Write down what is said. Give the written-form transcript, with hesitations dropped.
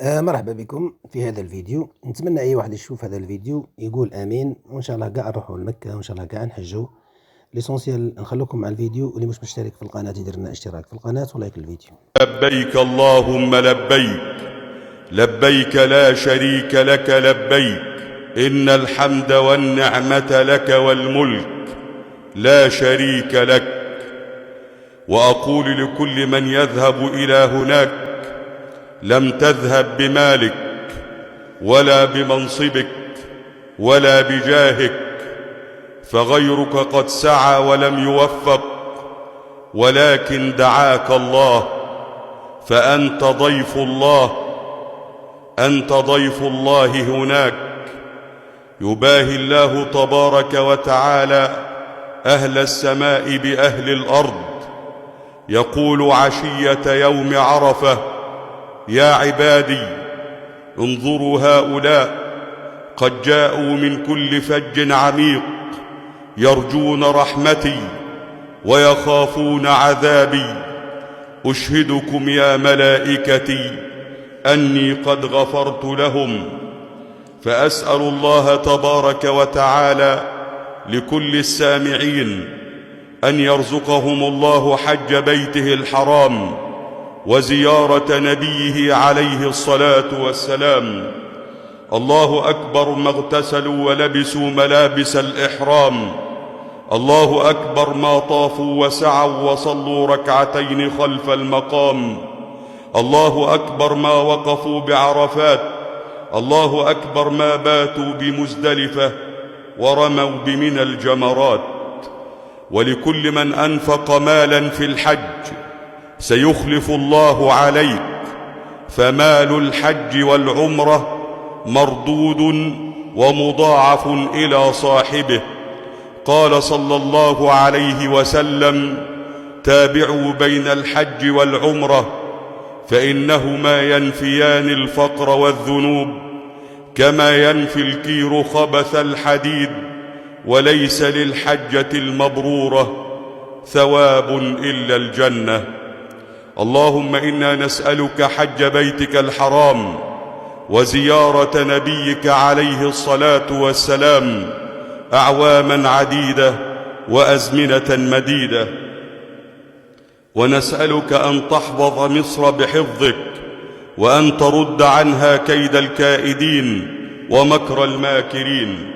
مرحبا بكم في هذا الفيديو. نتمنى اي واحد يشوف هذا الفيديو يقول امين، وان شاء الله كاع نروحوا لمكة، وان شاء الله كاع نحجوا. ليسونسيال نخلوكم مع الفيديو، واللي مش مشترك في القناة يدير لنا اشتراك في القناة ولايك الفيديو. لبيك اللهم لبيك، لبيك لا شريك لك لبيك، إن الحمد والنعمة لك والملك لا شريك لك. وأقول لكل من يذهب إلى هناك: لم تذهب بمالك ولا بمنصبك ولا بجاهك، فغيرك قد سعى ولم يوفق، ولكن دعاك الله، فأنت ضيف الله، أنت ضيف الله هناك. يباهي الله تبارك وتعالى أهل السماء بأهل الأرض، يقول عشية يوم عرفة: يا عبادي انظروا هؤلاء قد جاءوا من كل فج عميق، يرجون رحمتي ويخافون عذابي، أشهدكم يا ملائكتي أني قد غفرت لهم. فأسأل الله تبارك وتعالى لكل السامعين أن يرزقهم الله حج بيته الحرام وزيارة نبيه عليه الصلاة والسلام. الله أكبر ما اغتسلوا ولبسوا ملابس الإحرام، الله أكبر ما طافوا وسعوا وصلوا ركعتين خلف المقام، الله أكبر ما وقفوا بعرفات، الله أكبر ما باتوا بمزدلفة ورموا بمنى الجمرات. ولكل من أنفق مالا في الحج سيخلف الله عليك، فمال الحج والعمرة مردود ومضاعف إلى صاحبه. قال صلى الله عليه وسلم: تابعوا بين الحج والعمرة، فإنهما ينفيان الفقر والذنوب كما ينفي الكير خبث الحديد، وليس للحجة المبرورة ثواب إلا الجنة. اللهم إنا نسألك حج بيتك الحرام وزيارة نبيك عليه الصلاة والسلام أعواما عديدة وأزمنة مديدة، ونسألك أن تحفظ مصر بحفظك، وأن ترد عنها كيد الكائدين ومكر الماكرين.